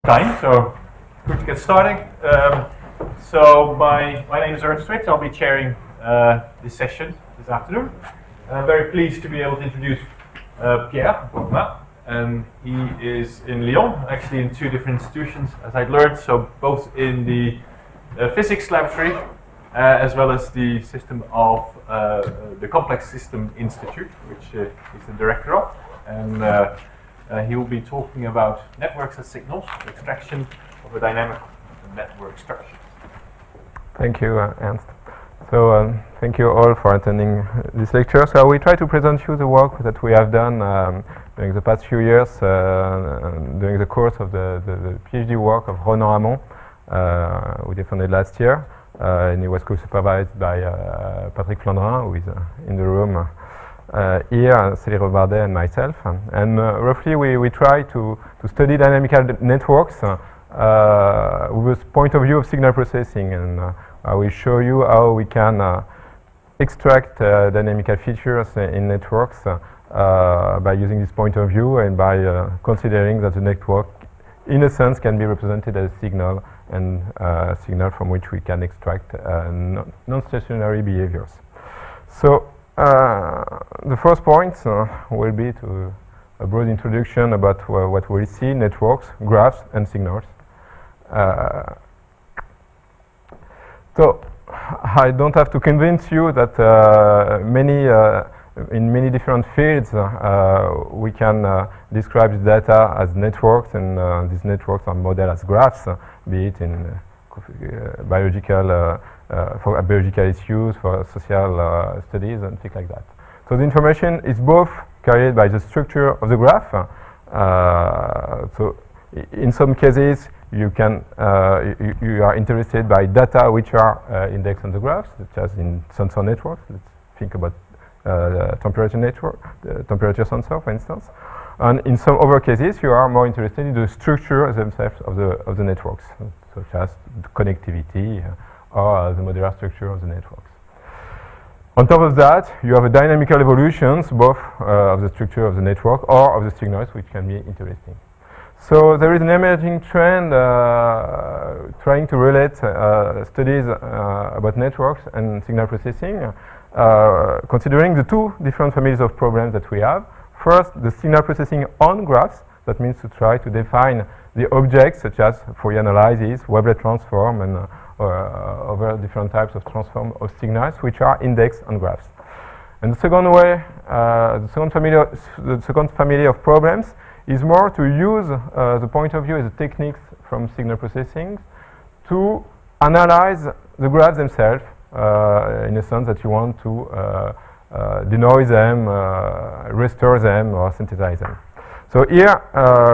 Time, so good to get started. So my name is Ernst Twix. I'll be chairing this session this afternoon. I'm very pleased to be able to introduce Pierre Borgnat, and he is in Lyon, actually in two different institutions, as I'd learned. So both in the physics laboratory as well as the system of the Complex System Institute, which he's the director of, and he will be talking about networks as signals, extraction of a dynamical network structure. Thank you, Ernst. So thank you all for attending this lecture. So we try to present you the work that we have done during the past few years, during the course of the PhD work of Ronan Hamon, we defended last year, and he was co-supervised by Patrick Flandrin, who is in the room here, Céline Robardet and myself. And roughly we try to study dynamical networks with the point of view of signal processing, and I will show you how we can extract dynamical features in networks by using this point of view and by considering that the network in a sense can be represented as a signal, and a signal from which we can extract non-stationary behaviors. So the first point will be a broad introduction about what we see: networks, graphs, and signals. So I don't have to convince you that in many different fields we can describe the data as networks, and these networks are modeled as graphs, be it in biological for biological issues, for social studies, and things like that. So the information is both carried by the structure of the graph. So in some cases, you are interested by data which are indexed on the graph, such as in sensor networks. Let's think about temperature network, temperature sensor, for instance. And in some other cases, you are more interested in the structure themselves of the networks, such as connectivity or the modular structure of the networks. On top of that, you have a dynamical evolutions, both of the structure of the network or of the signals, which can be interesting. So there is an emerging trend trying to relate studies about networks and signal processing, considering the two different families of problems that we have. First, the signal processing on graphs. That means to try to define the objects, such as Fourier analysis, Wavelet transform, and other different types of transform of signals which are indexed on graphs. And the second way, the second family of problems is more to use the point of view as a techniques from signal processing to analyze the graphs themselves in a sense that you want to denoise them, restore them, or synthesize them. So here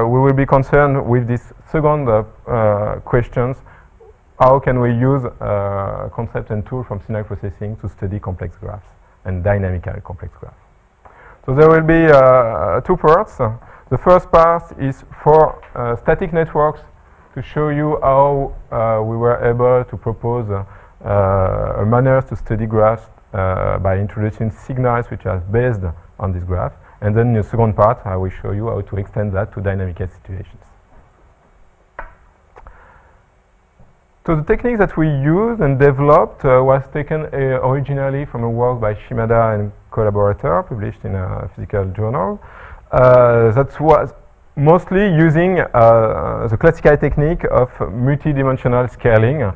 we will be concerned with this second questions: how can we use concepts and tools from signal processing to study complex graphs and dynamical complex graphs? So there will be two parts. The first part is for static networks, to show you how we were able to propose a manner to study graphs by introducing signals which are based on this graph. And then in the second part, I will show you how to extend that to dynamical situations. So the technique that we used and developed was taken originally from a work by Shimada and collaborator, published in a physical journal. That was mostly using the classical technique of multidimensional scaling,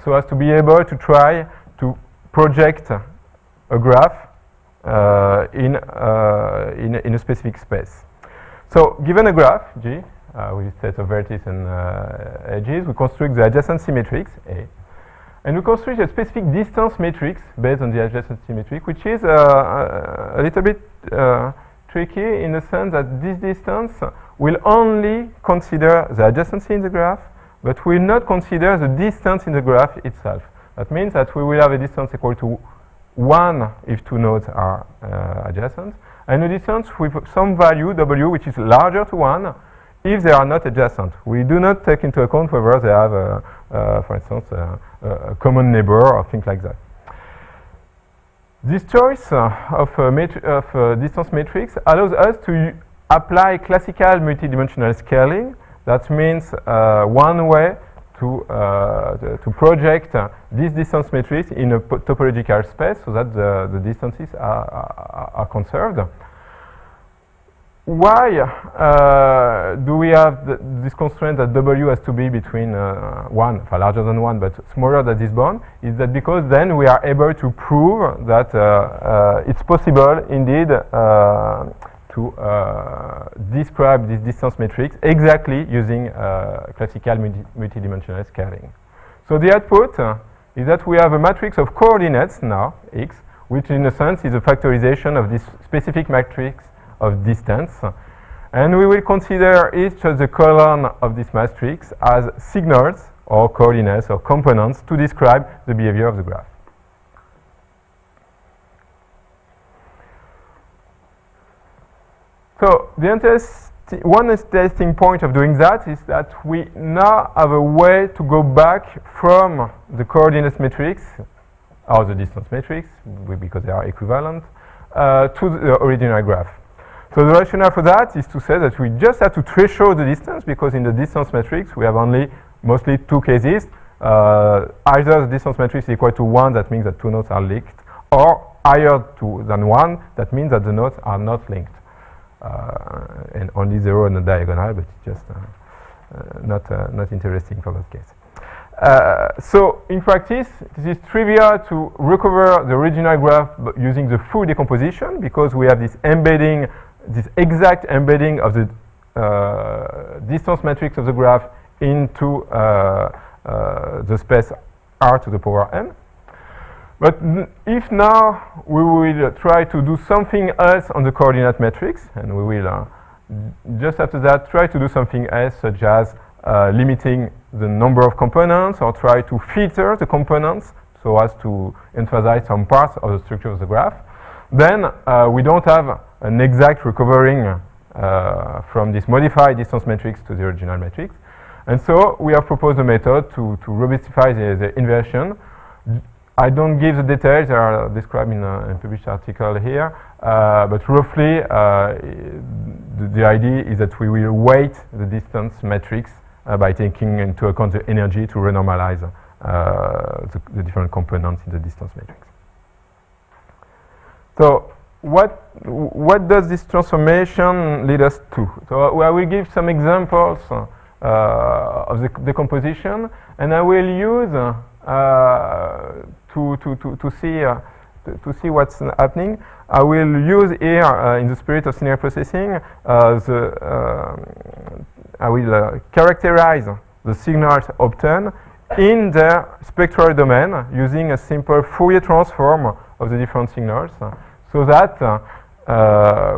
so as to be able to try to project a graph in a specific space. So given a graph, G, with a set of vertices and edges, we construct the adjacency matrix, A. And we construct a specific distance matrix based on the adjacency matrix, which is a little bit tricky in the sense that this distance will only consider the adjacency in the graph, but will not consider the distance in the graph itself. That means that we will have a distance equal to 1 if two nodes are adjacent, and a distance with some value, W, which is larger to 1 if they are not adjacent. We do not take into account whether they have, for instance, a common neighbor or things like that. This choice of distance matrix allows us to apply classical multidimensional scaling That means one way to project this distance matrix in a topological space so that the distances are conserved. Why do we have this constraint that W has to be between 1, larger than 1, but smaller than this bound? Is that because then we are able to prove that it's possible, indeed, to describe this distance matrix exactly using classical multidimensional scaling. So the output is that we have a matrix of coordinates now, x, which in a sense is a factorization of this specific matrix of distance, and we will consider each of the column of this matrix as signals or coordinates or components to describe the behavior of the graph. So one interesting point of doing that is that we now have a way to go back from the coordinates matrix or the distance matrix, because they are equivalent, to the original graph. So the rationale for that is to say that we just have to threshold the distance, because in the distance matrix we have only mostly two cases. Either the distance matrix is equal to 1, that means that two nodes are linked, or higher than 1, that means that the nodes are not linked. And only 0 on the diagonal, but it's just not interesting for that case. So in practice, it is trivial to recover the original graph using the full decomposition, because we have this embedding, this exact embedding of the distance matrix of the graph into the space R to the power n. But if now we will try to do something else on the coordinate matrix, and we will just after that try to do something else, such as limiting the number of components, or try to filter the components so as to emphasize some parts of the structure of the graph, then we don't have an exact recovering from this modified distance matrix to the original matrix. And so we have proposed a method to robustify the inversion. I don't give the details, they are described in a published article here, but roughly the idea is that we will weight the distance matrix by taking into account the energy to renormalize the different components in the distance matrix. So what does this transformation lead us to? So I will give some examples of the decomposition, and I will use to see what's happening. I will use here, in the spirit of linear processing, I will characterize the signals obtained in the spectral domain using a simple Fourier transform of the different signals, so that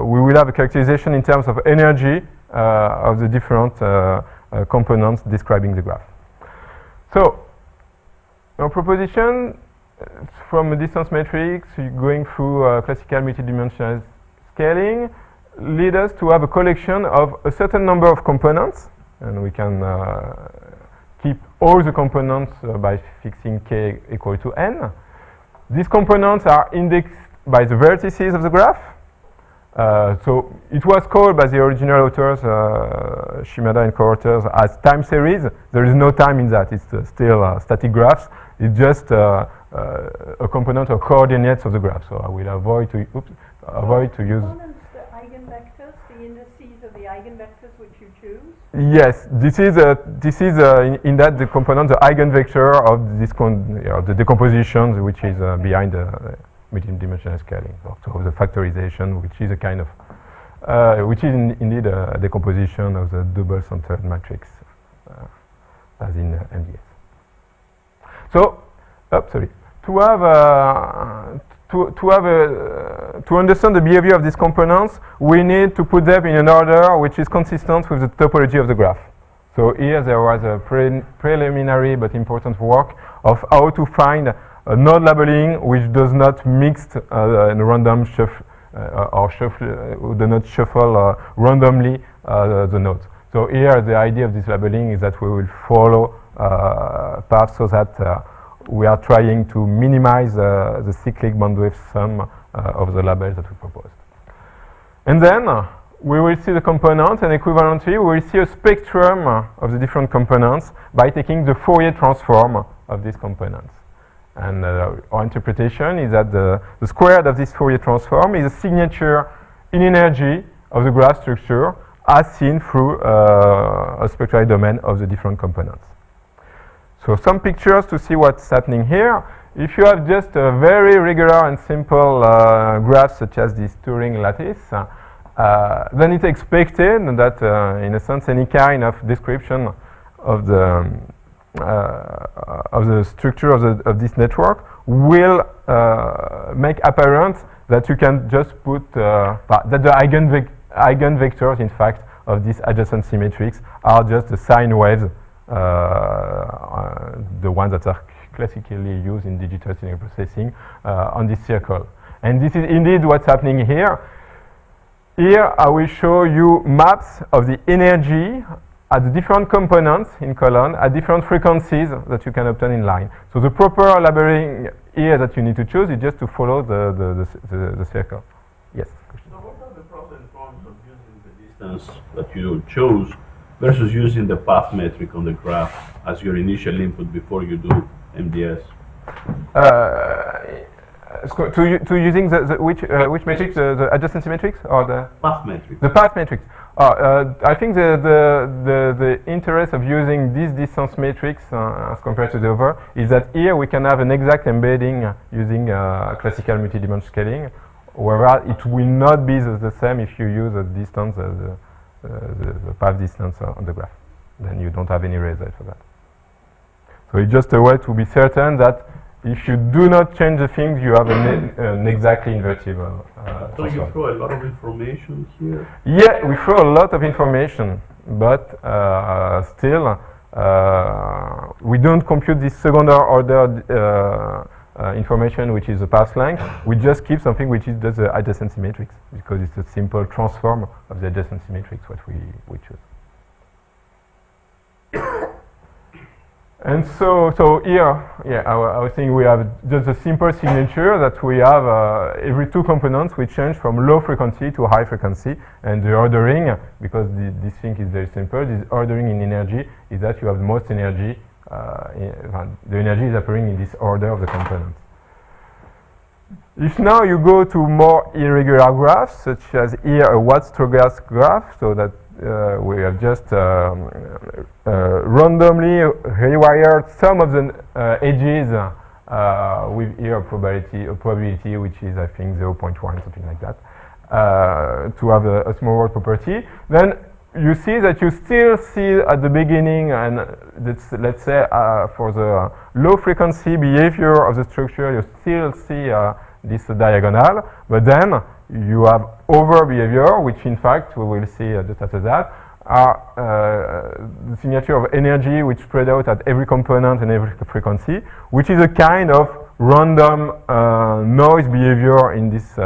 we will have a characterization in terms of energy of the different components describing the graph. So, our proposition from a distance matrix going through classical multidimensional scaling lead us to have a collection of a certain number of components, and we can keep all the components by fixing k equal to n. These components are indexed by the vertices of the graph. So it was called by the original authors, Shimada and co-authors, as time series. There is no time in that. It's still static graphs. It's just a component of coordinates of the graph. So I will avoid to use. The eigenvectors, the indices of the eigenvectors which you choose. Yes, this is in that the component, the eigenvector of this the decomposition, which is behind the multidimensional scaling, so the factorization, which is a kind of, which is indeed a decomposition of the double-centered matrix, as in MDS. So, to understand the behavior of these components, we need to put them in an order which is consistent with the topology of the graph. So here there was a preliminary but important work of how to find a node labeling which does not mix and random shuffle do not shuffle randomly the nodes. So here the idea of this labeling is that we will follow paths so that we are trying to minimize the cyclic bandwidth sum of the labels that we proposed. And then we will see the components, and equivalently, we will see a spectrum of the different components by taking the Fourier transform of these components. And our interpretation is that the squared of this Fourier transform is a signature in energy of the graph structure as seen through a spectral domain of the different components. So some pictures to see what's happening here. If you have just a very regular and simple graph such as this Turing lattice, then it's expected that in a sense any kind of description of the structure of this network will make apparent that you can just put that the eigenvectors, in fact, of this adjacency matrix are just the sine waves, the ones that are classically used in digital signal processing on this circle. And this is indeed what's happening here. Here I will show you maps of the energy at the different components in column at different frequencies that you can obtain in line. So the proper labeling here that you need to choose is just to follow the circle. Yes? So what are the pros and cons of using the distance that you chose versus using the path metric on the graph as your initial input before you do MDS? To using which matrix, the adjacency matrix or the Path metric. The path matrix. I think the interest of using this distance matrix as compared to the other is that here we can have an exact embedding using classical multidimensional scaling, whereas it will not be the same if you use a distance, the path distance on the graph. Then you don't have any result for that. So it's just a way to be certain that if you do not change the things, you have an exactly invertible. So you throw a lot of information here? Yeah, we throw a lot of information, but still we don't compute this second order information, which is a path length. We just keep something which is the adjacency matrix, because it's a simple transform of the adjacency matrix what we choose. And so here, yeah, I was saying we have just a simple signature that we have every two components we change from low frequency to high frequency, and the ordering, because this thing is very simple, this ordering in energy is that you have the most energy, the energy is appearing in this order of the components. If now you go to more irregular graphs, such as here a Watt-Strogas graph, so that we have just randomly rewired some of the edges with here a probability which is I think 0.1, something like that, to have a small world property. Then you see that you still see at the beginning, and let's say for the low frequency behavior of the structure, you still see this diagonal, but then you have over behavior, which in fact we will see just after that, are the signature of energy which spread out at every component and every frequency, which is a kind of random noise behavior in this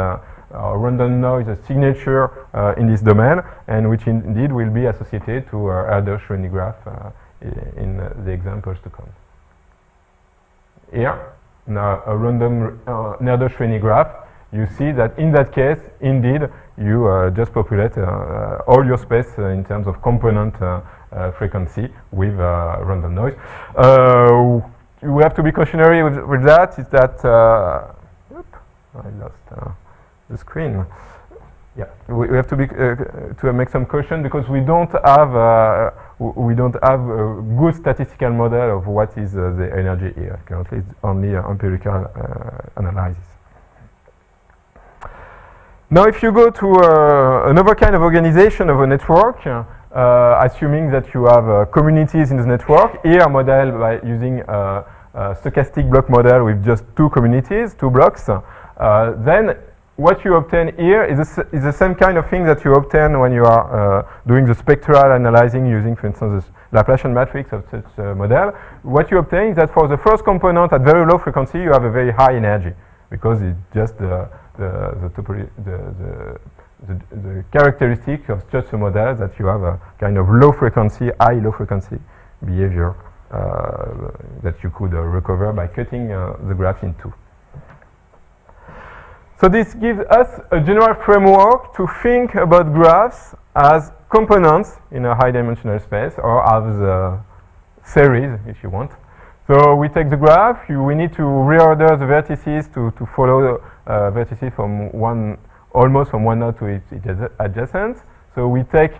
random noise signature in this domain, and which indeed will be associated to Herder-Schwenny graph in the examples to come. Here, now a random Herder-Schwenny graph. You see that in that case, indeed, you just populate all your space in terms of component frequency with random noise. We have to be cautionary with that. Is that I lost the screen. Yeah, we have to be to make some caution because we don't have a good statistical model of what is the energy here. Currently, it's only empirical analysis. Now, if you go to another kind of organization of a network, assuming that you have communities in the network, here modeled by using a stochastic block model with just two communities, two blocks, then what you obtain here is the same kind of thing that you obtain when you are doing the spectral analyzing using, for instance, the Laplacian matrix of such a model. What you obtain is that for the first component at very low frequency, you have a very high energy, because it's just the characteristic of such a model that you have a kind of low frequency behavior that you could recover by cutting the graph in two. So this gives us a general framework to think about graphs as components in a high-dimensional space, or as a series, if you want. So we take the graph, we need to reorder the vertices to follow vertices from almost from one node to its adjacent. So we take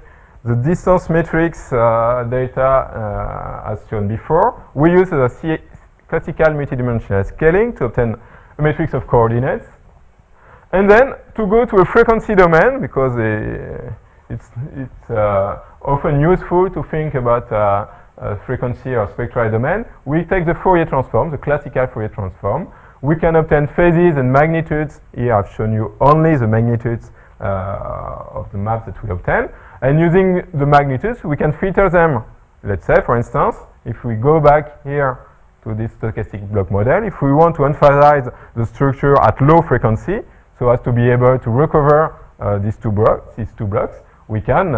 the distance matrix data as shown before. We use the classical multidimensional scaling to obtain a matrix of coordinates. And then to go to a frequency domain, because it's often useful to think about frequency or spectral domain, we take the Fourier transform, the classical Fourier transform. We can obtain phases and magnitudes. Here I've shown you only the magnitudes of the maps that we obtain. And using the magnitudes, we can filter them. Let's say, for instance, if we go back here to this stochastic block model, if we want to emphasize the structure at low frequency, so as to be able to recover these two blocks, we can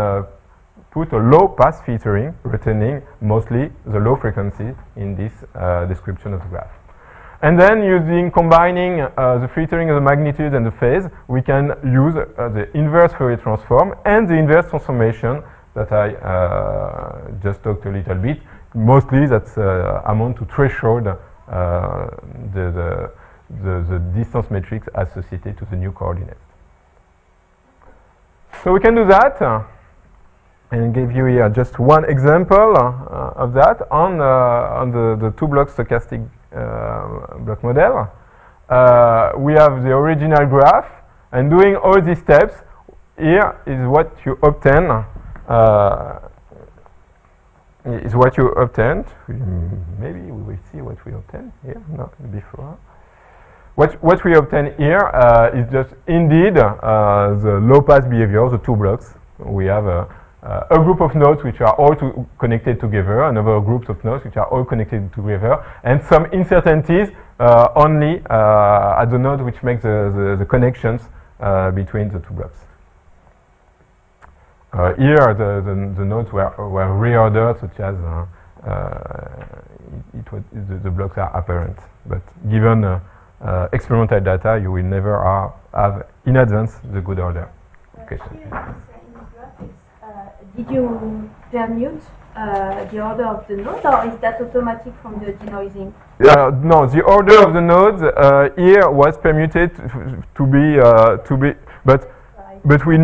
put a low pass filtering, retaining mostly the low frequency in this description of the graph. And then combining the filtering of the magnitude and the phase, we can use the inverse Fourier transform and the inverse transformation that I just talked a little bit. Mostly that's amount to threshold the distance matrix associated to the new coordinates. So we can do that and give you here just one example of that on the two-block stochastic block model. We have the original graph, and doing all these steps, here is what you obtain. Maybe we will see what we obtain here. No, before. What we obtain here is just indeed the low-pass behavior, the two blocks. We have a group of nodes which are all connected together, another group of nodes which are all connected together, and some uncertainties only at the node which makes the connections between the two blocks. Here the nodes were reordered, such as the blocks are apparent, but given experimental data, you will never have in advance the good order. Okay. Did you permute the order of the node, or is that automatic from the denoising? No, the order of the nodes here was permuted to be, but we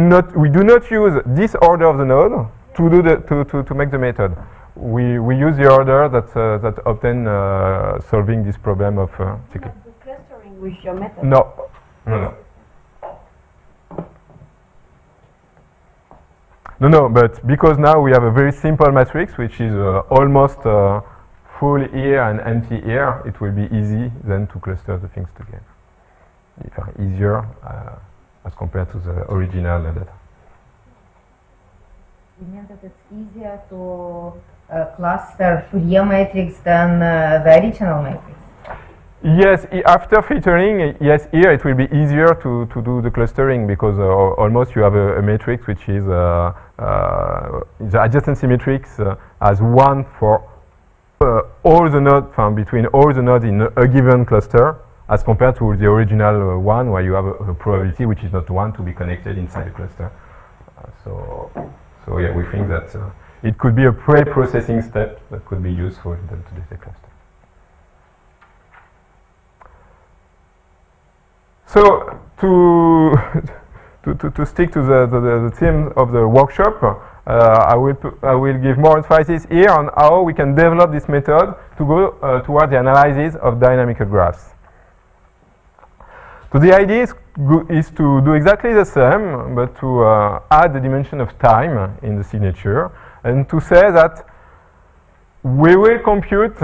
do not use this order of the node to make the method. We use the order that obtain solving this problem of cycling. The clustering with your method. No. No, but because now we have a very simple matrix, which is almost full here and empty here, it will be easy then to cluster the things together. Easier as compared to the original data. You mean that it's easier to cluster Fourier matrix than the original matrix? Yes, after filtering, yes, here it will be easier to do the clustering, because almost you have a matrix which is the adjacency matrix as one for all the nodes, between all the nodes in a given cluster, as compared to the original one where you have a probability which is not one to be connected inside the cluster. So yeah, we think that it could be a pre-processing step that could be useful in the data cluster. So to stick to the theme of the workshop, I will give more emphasis here on how we can develop this method to go toward the analysis of dynamical graphs. So the idea is to do exactly the same, but to add the dimension of time in the signature, and to say that we will compute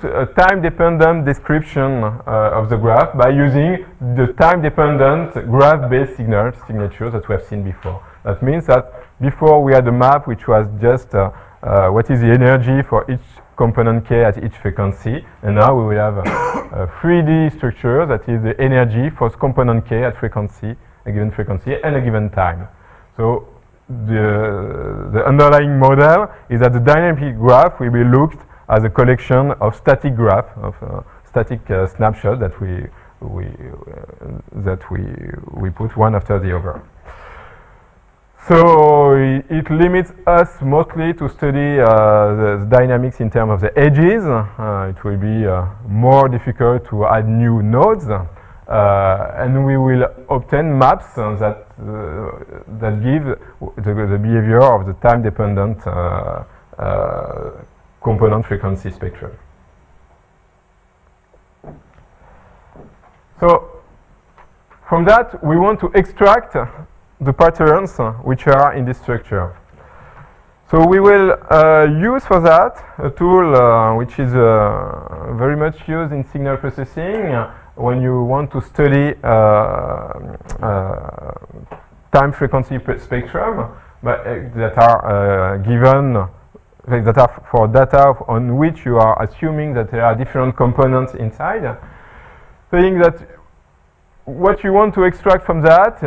a time-dependent description of the graph by using the time-dependent graph-based signatures that we have seen before. That means that before we had a map which was just what is the energy for each component k at each frequency, and now we will have a 3D structure that is the energy for component k at a given frequency and a given time. So the underlying model is that the dynamic graph will be looked as a collection of static graph, of static snapshots that we we put one after the other. So it limits us mostly to study the dynamics in terms of the edges. It will be more difficult to add new nodes, and we will obtain maps that give the behavior of the time-dependent component frequency spectrum. So from that, we want to extract the patterns which are in this structure. So we will use for that a tool which is very much used in signal processing when you want to study time frequency spectrum that are given, that are for data on which you are assuming that there are different components inside. Saying that what you want to extract from that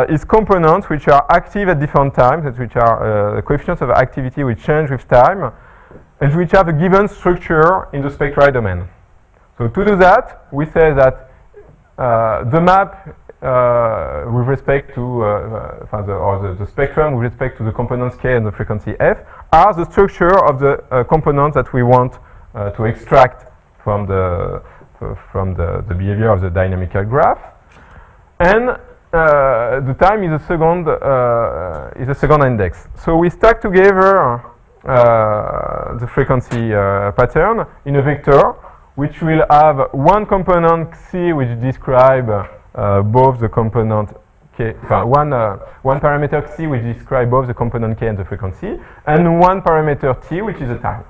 is components which are active at different times, which are coefficients of activity which change with time, and which have a given structure in the spectral domain. So to do that, we say that the map with respect to the spectrum with respect to the components k and the frequency f are the structure of the components that we want to extract from the behavior of the dynamical graph. And the time is a second index. So we stack together the frequency pattern in a vector, which will have one component c which describe both the component k, one parameter c which describe both the component k and the frequency, and one parameter t which is the time.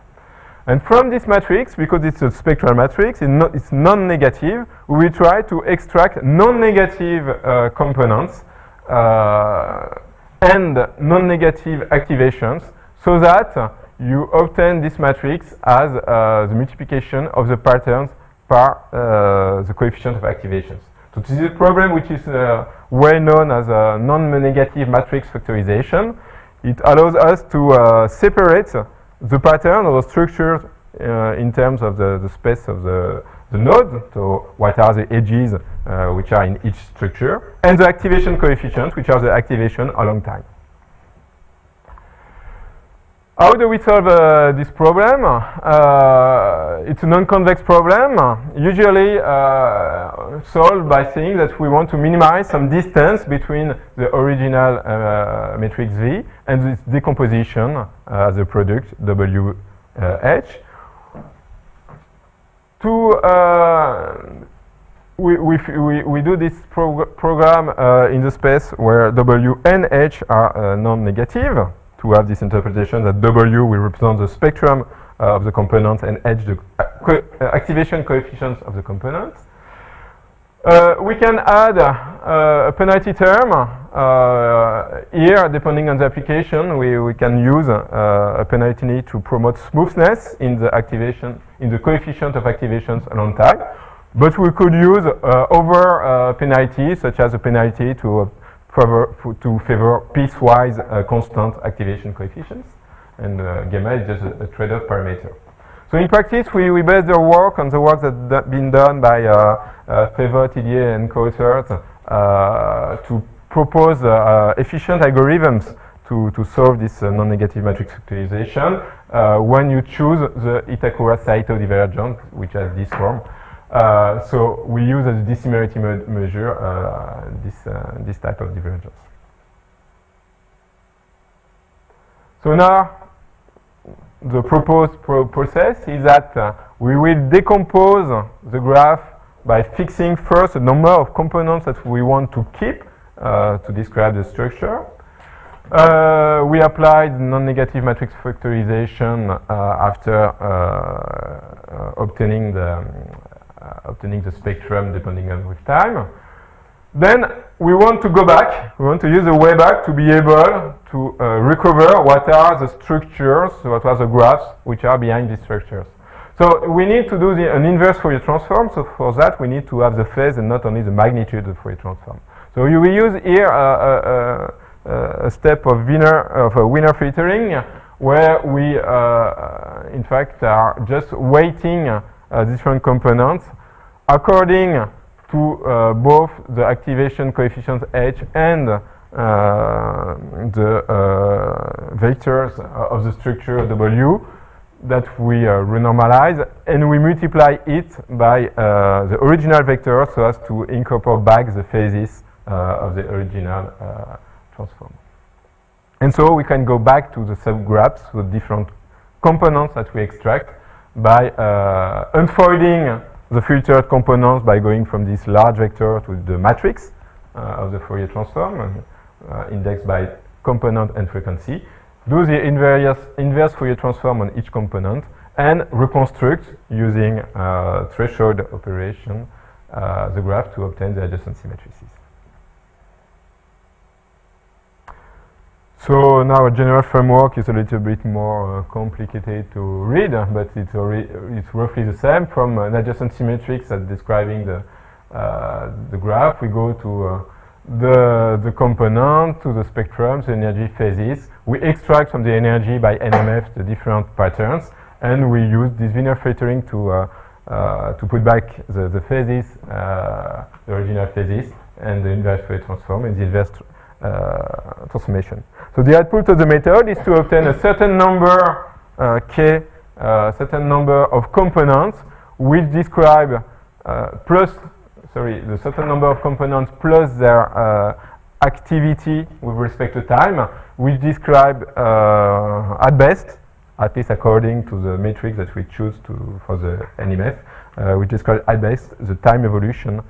And from this matrix, because it's a spectral matrix, it's non-negative, we will try to extract non-negative components and non-negative activations so that you obtain this matrix as the multiplication of the patterns par the coefficient of activations. So this is a problem which is well known as a non-negative matrix factorization. It allows us to separate the pattern or the structures in terms of the space of the node, so what are the edges which are in each structure, and the activation coefficients, which are the activation along time. How do we solve this problem? It's a non-convex problem, usually solved by saying that we want to minimize some distance between the original matrix V and its decomposition as a product WH. We do this program in the space where W and H are non-negative, to have this interpretation that W will represent the spectrum of the components and H the activation coefficients of the components. We can add a penalty term here, depending on the application. We can use a penalty to promote smoothness in the activation, in the coefficient of activations along time. But we could use other penalties, such as a penalty to favor piecewise constant activation coefficients, and gamma is just a trade-off parameter. So in practice, we base the work on the work that's been done by Favor, Tillier, and co-authors to propose efficient algorithms to solve this non-negative matrix factorization when you choose the Itakura-Saito divergence, which has this form. So we use as a dissimilarity measure this type of divergence. So now the proposed process is that we will decompose the graph by fixing first a number of components that we want to keep to describe the structure. We applied non-negative matrix factorization after obtaining the spectrum depending on with time. Then we want to go back, we want to use a way back to be able to recover what are the structures, what are the graphs which are behind these structures. So we need to do an inverse Fourier transform, so for that we need to have the phase and not only the magnitude of Fourier transform. So you will use here a step of Wiener filtering where we in fact are just weighting different components according to both the activation coefficient h and the vectors of the structure W that we renormalize, and we multiply it by the original vector so as to incorporate back the phases of the original transform. And so we can go back to the subgraphs with different components that we extract by unfolding the filtered components by going from this large vector to the matrix of the Fourier transform, indexed by component and frequency. Do the inverse Fourier transform on each component and reconstruct using threshold operation the graph to obtain the adjacency matrices. So now a general framework is a little bit more complicated to read, but it's roughly the same. From an adjacency matrix that's describing the graph, we go to the component, to the spectrum, the energy phases. We extract from the energy by NMF the different patterns, and we use this linear filtering to put back the phases, the original phases, and the inverse Fourier transform and the inverse transformation. So the output of the method is to obtain a certain number k, certain number of components which describe the certain number of components plus their activity with respect to time, which describe at best, at least according to the matrix that we choose for the NMF, which describe at best the time evolution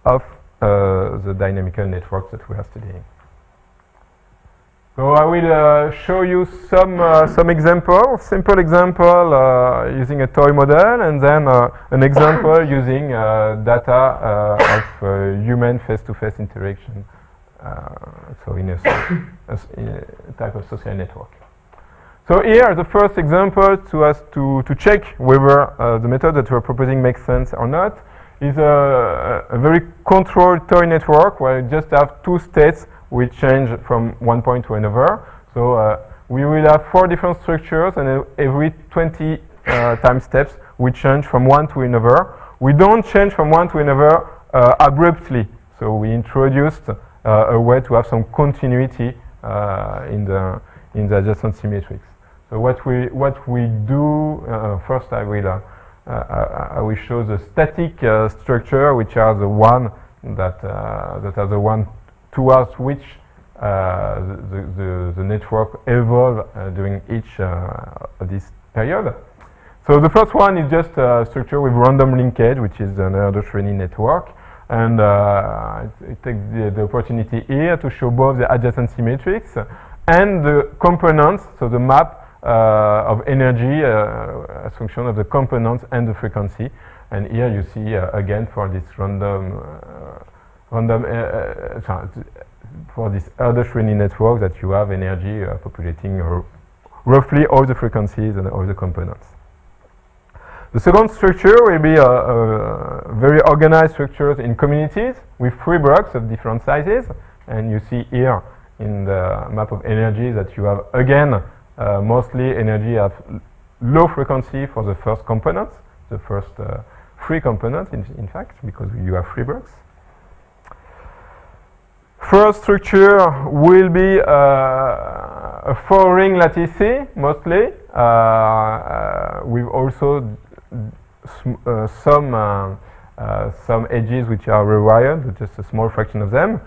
of the dynamical networks that we are studying. So I will show you some example, simple example using a toy model, and then an example using data of human face-to-face interaction. So in a type of social network. So here, the first example to check whether the method that we're proposing makes sense or not is a very controlled toy network where you just have two states which change from one point to another. So we will have 4 different structures, and every 20 time steps we change from one to another. We don't change from one to another abruptly. So we introduced a way to have some continuity in the adjacency matrix. So what we do first, I will show the static structure, which are the one that are the one towards which the network evolve during each of this period. So the first one is just a structure with random linkage, which is an Erdős-Rényi network. And I take the opportunity here to show both the adjacency matrix and the components, so the map of energy as function of the components and the frequency. And here you see again for this for this Erdős-Rényi network that you have energy populating roughly all the frequencies and all the components. The second structure will be very organized structures in communities with 3 blocks of different sizes. And you see here in the map of energy that you have again mostly energy of low frequency for the first components, the first 3 components in fact, because you have 3 blocks. First structure will be a 4-ring lattice mostly, with also some edges which are rewired, but just a small fraction of them.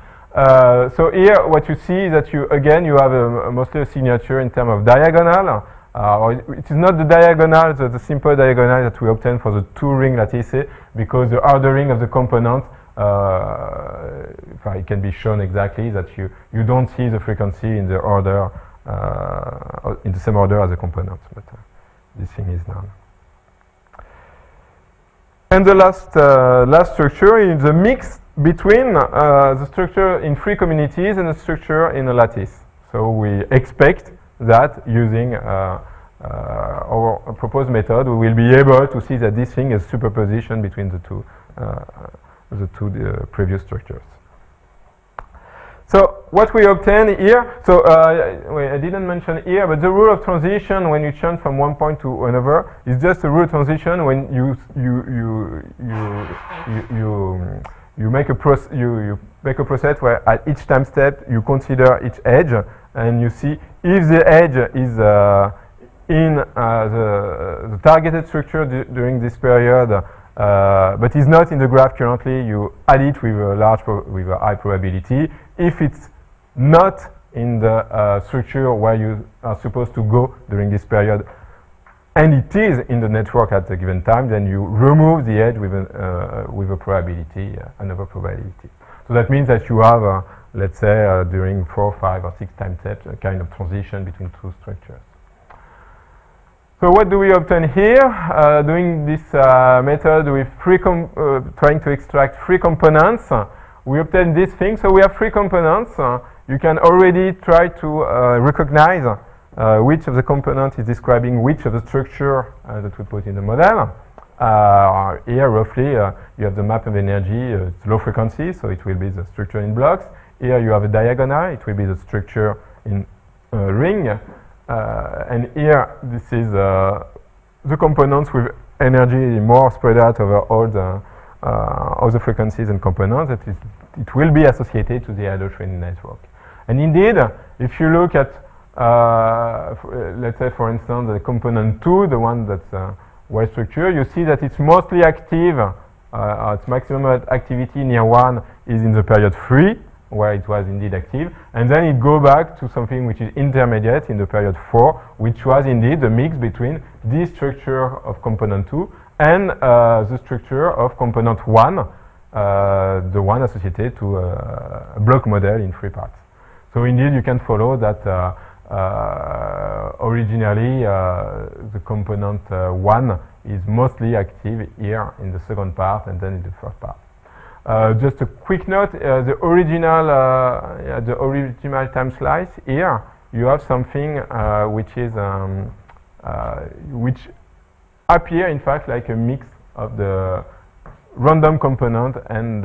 So here what you see is that you have mostly a signature in terms of diagonal. It is not the diagonal, the simple diagonal that we obtain for the 2-ring lattice, because the ordering of the components it can be shown exactly that you don't see the frequency in the order in the same order as the components, but this thing is done. And the last structure is the mix between the structure in 3 communities and the structure in a lattice. So we expect that using our proposed method, we will be able to see that this thing is superposition between the two previous structures. So what we obtain here, so I didn't mention here, but the rule of transition when you change from one point to another is just a rule of transition when you make a you make a process where at each time step you consider each edge, and you see if the edge is in the targeted structure during this period, but is not in the graph currently, you add it with a high probability. If it's not in the structure where you are supposed to go during this period, and it is in the network at a given time, then you remove the edge with a probability, another probability. So that means that you have, let's say, during 4, 5, or 6 time steps, a kind of transition between two structures. So what do we obtain here? Doing this method with trying to extract 3 components, we obtain this thing. So we have 3 components. You can already try to recognize which of the components is describing which of the structure that we put in the model. Here, roughly, you have the map of energy. It's low frequency, so it will be the structure in blocks. Here you have a diagonal. It will be the structure in a ring. And here, this is the components with energy more spread out over all the frequencies and components. It will be associated to the idle training network. And indeed, if you look at, let's say, for instance, the component 2, the one that's well structured, you see that it's mostly active. Its maximum activity near 1 is in the period 3, where it was indeed active, and then it goes back to something which is intermediate in the period 4, which was indeed the mix between this structure of component 2 and the structure of component 1, the one associated to a block model in 3 parts. So indeed you can follow that originally the component 1 is mostly active here in the second part and then in the first part. Just a quick note, the original time slice here, you have something which is which appear in fact like a mix of the random component and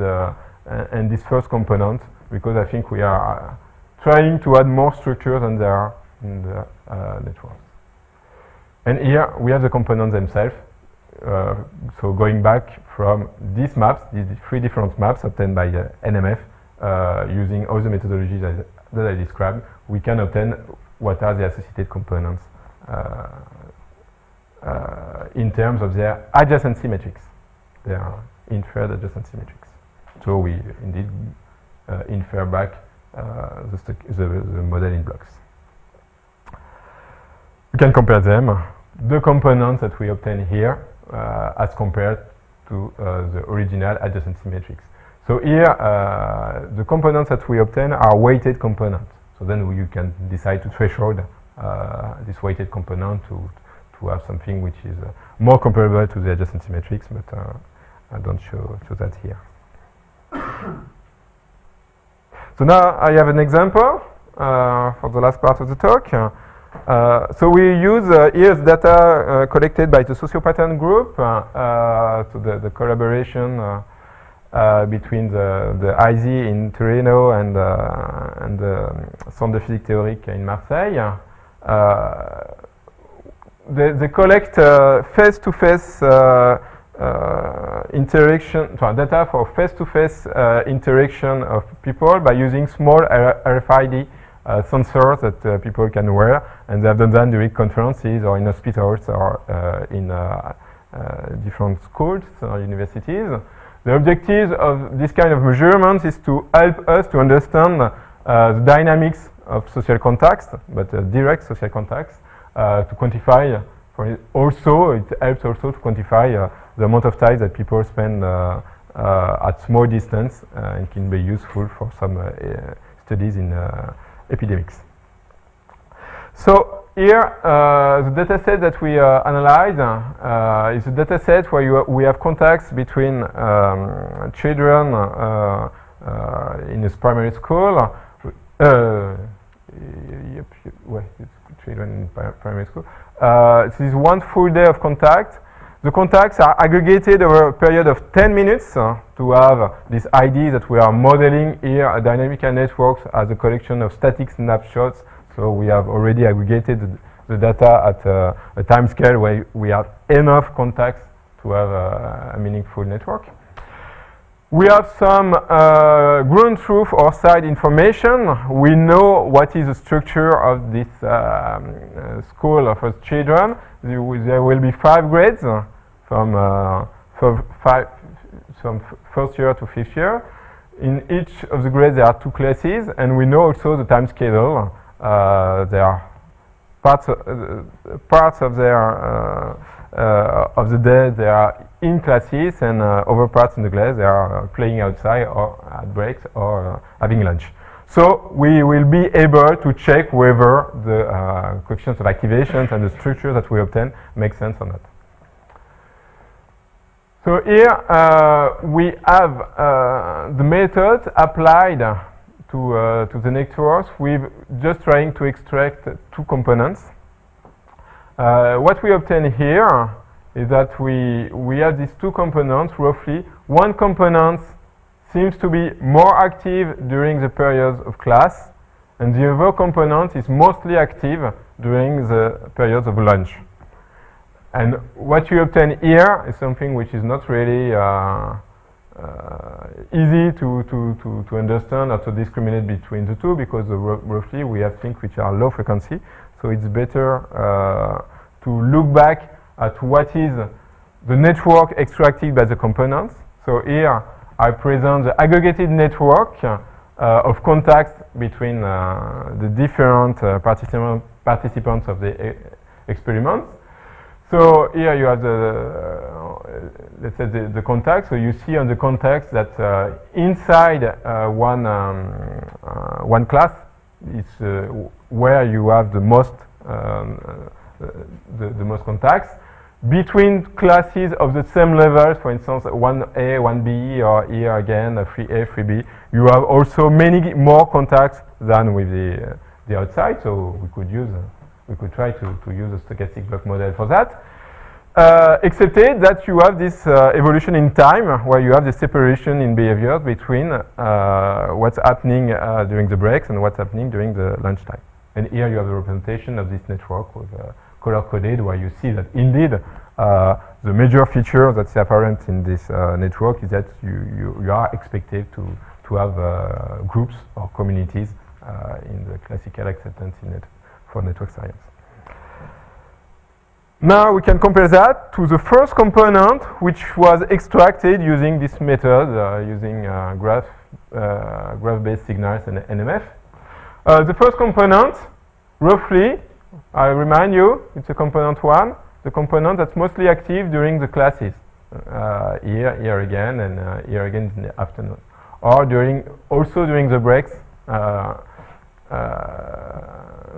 this first component, because I think we are trying to add more structures than there are in the network. And here we have the components themselves. So going back from these maps, these 3 different maps obtained by NMF, using all the methodologies that I described, we can obtain what are the associated components in terms of their adjacency metrics. They are inferred adjacency metrics. So we indeed infer back the model in blocks. We can compare them, the components that we obtain here, as compared to the original adjacency matrix. So here, the components that we obtain are weighted components. So then you can decide to threshold this weighted component to have something which is more comparable to the adjacency matrix, but I don't show that here. So now I have an example for the last part of the talk. So we use here's data collected by the sociopattern group, so the collaboration between the IZ in Torino and the Centre de Physique Théorique in Marseille. They collect face-to-face interaction, data for face-to-face interaction of people by using small RFID sensors that people can wear, and they have done that during conferences or in hospitals or in different schools or universities. The objective of this kind of measurements is to help us to understand the dynamics of social context, but direct social context, to quantify. It helps also to quantify the amount of time that people spend at small distance, and can be useful for some studies in epidemics. So here, the data set that we analyze is a data set where we have contacts between children in a primary school. Children in primary school. This is 1 full day of contact. The contacts are aggregated over a period of 10 minutes to have this idea that we are modeling here a dynamical network as a collection of static snapshots. So we have already aggregated the data at a time scale where we have enough contacts to have a meaningful network. We have some ground truth or side information. We know what is the structure of this school of children. There will be 5 grades from first year to 5th year. In each of the grades there are 2 classes, and we know also the time schedule. There are parts of the day they are in classes, and other parts in the class they are playing outside or at breaks or having lunch. So we will be able to check whether the coefficients of activations and the structure that we obtain make sense or not. So here we have the methods applied to the networks with just trying to extract 2 components. What we obtain here is that we have these 2 components roughly. One component seems to be more active during the periods of class, and the other component is mostly active during the periods of lunch. And what you obtain here is something which is not really easy to understand or to discriminate between the 2, because roughly we have things which are low frequency. So it's better to look back at what is the network extracted by the components. So here I present the aggregated network of contacts between the different participants of the experiment. So here you have let's say the contact. So you see on the contacts that inside one class is where you have the most contacts. Between classes of the same levels, for instance 1A, 1B, or here again 3A, 3B, you have also many more contacts than with the outside. So we could try to use a stochastic block model for that. Excepted that you have this evolution in time, where you have the separation in behaviors between what's happening during the breaks and what's happening during the lunchtime. And here you have the representation of this network with color-coded, where you see that indeed the major feature that's apparent in this network is that you are expected to have groups or communities in the classical acceptance for network science. Now we can compare that to the first component, which was extracted using this method, using graph-based signals and NMF. The first component, roughly, I remind you, it's a component 1, the component that's mostly active during the classes. Here again, and here again in the afternoon. Or also during the breaks,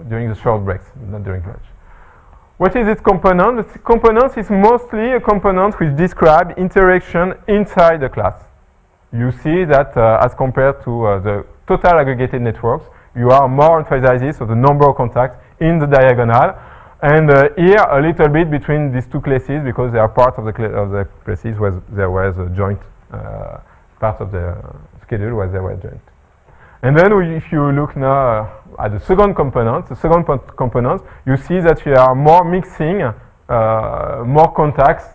during the short breaks, not during lunch. What is its component? The component is mostly a component which describes interaction inside the class. You see that as compared to the total aggregated networks, you are more emphasizes of the number of contacts in the diagonal, and here a little bit between these 2 classes, because they are part of the classes where there was a joint part of the schedule where they were joint. And then if you look now at the second component, you see that you are more mixing, more contacts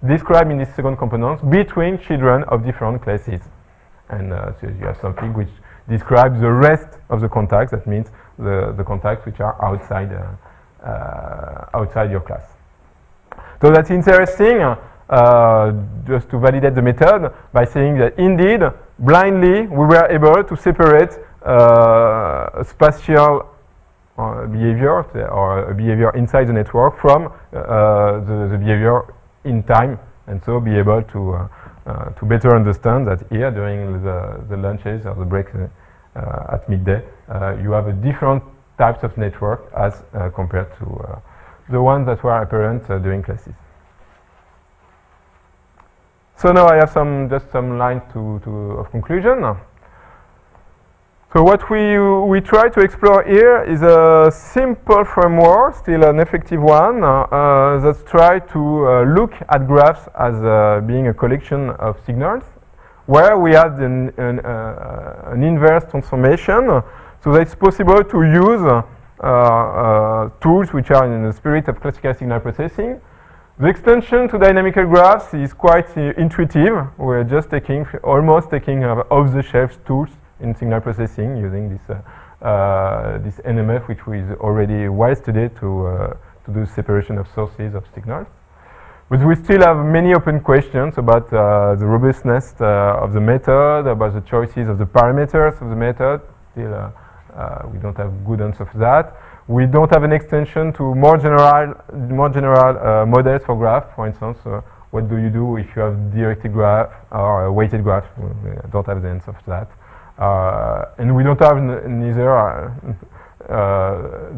described in this second component between children of different classes. And so you have something which describes the rest of the contacts. That means the contacts which are outside your class. So that's interesting, just to validate the method by saying that indeed, blindly, we were able to separate spatial behavior or a behavior inside the network from the behavior in time, and so be able to better understand that here during the lunches or the breaks at midday, you have a different types of network as compared to the ones that were apparent during classes. So now I have just some lines of conclusion. So what we try to explore here is a simple framework, still an effective one, that try to look at graphs as being a collection of signals, where we have an inverse transformation, so that it's possible to use tools which are in the spirit of classical signal processing, The extension to dynamical graphs is quite intuitive. We're just almost taking off-the-shelf tools in signal processing using this NMF, which is already well studied to do separation of sources of signals. But we still have many open questions about the robustness of the method, about the choices of the parameters of the method. Still, we don't have good answer for that. We don't have an extension to more general models for graph. For instance, what do you do if you have directed graph or a weighted graph? We don't have the answer for that. And we don't have neither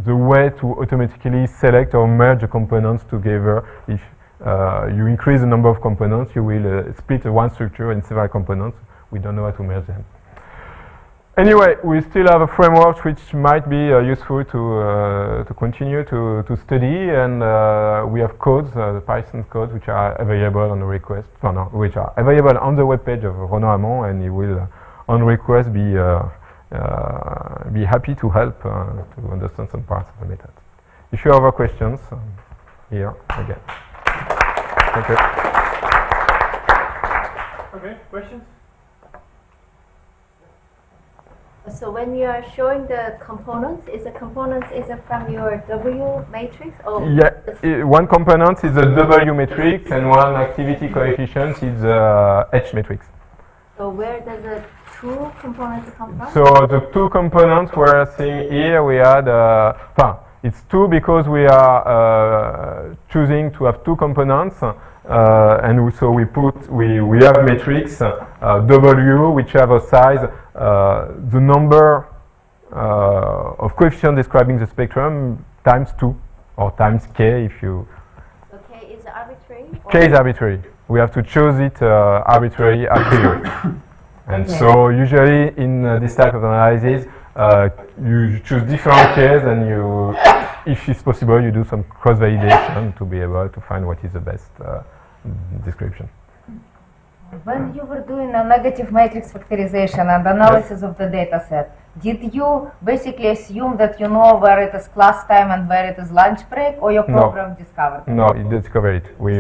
the way to automatically select or merge the components together. If you increase the number of components, you will split one structure in several components. We don't know how to merge them. Anyway, we still have a framework which might be useful to continue to study, and we have codes, the Python codes, which are available on request, which are available on the webpage of Renaud Hamon, and he will, on request, be happy to help to understand some parts of the method. If you have other questions, here again. Thank you. Okay, questions? So when you are showing the components, is it from your W matrix or? Yeah, one component is a W matrix and one activity coefficient is H matrix. So where does the two components come from? So the two components we're seeing here, we had, it's two because we are choosing to have two components, and so we have matrix W which have a size, the number of coefficients describing the spectrum times 2 or times k if you. So k is arbitrary? K is arbitrary. We have to choose it arbitrarily a priori. And so usually in this type of analysis, you choose different k's and you, if it's possible, you do some cross-validation to be able to find what is the best description. When you were doing a negative matrix factorization and analysis of the data set, did you basically assume that you know where it is class time and where it is lunch break, or your program discovered it? No, it discovered it. We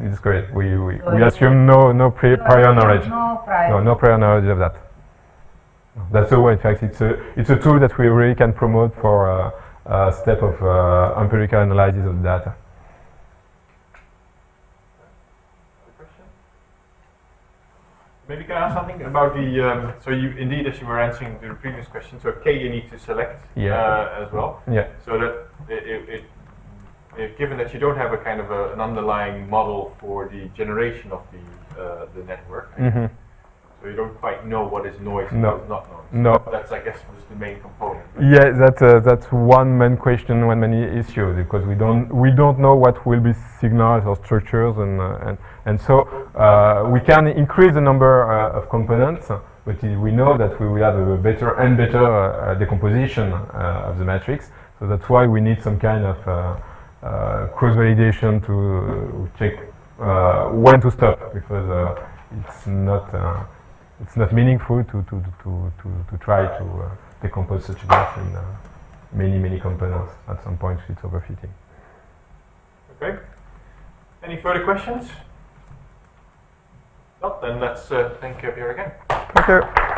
discovered it. We assume no prior knowledge. No prior. No prior knowledge of that. That's the way. In fact, it's a tool that we really can promote for a step of empirical analysis of the data. Maybe can I ask something about the, so you indeed, as you were answering the previous question, so K you need to select as well. Yeah. So that given that you don't have a kind of an underlying model for the generation of the network, so you don't quite know what is noise and what is not noise. No. That's, I guess, was the main component. Yeah, that's one main question, one main issue, because we don't know what will be signals or structures, and so we can increase the number of components, but we know that we will have a better and better decomposition of the matrix. So that's why we need some kind of cross-validation to check when to stop, because it's not meaningful to try to decompose such a graph in many components. At some point, it's overfitting. Okay. Any further questions? Well, then let's thank you, Pierre, again. Thank you.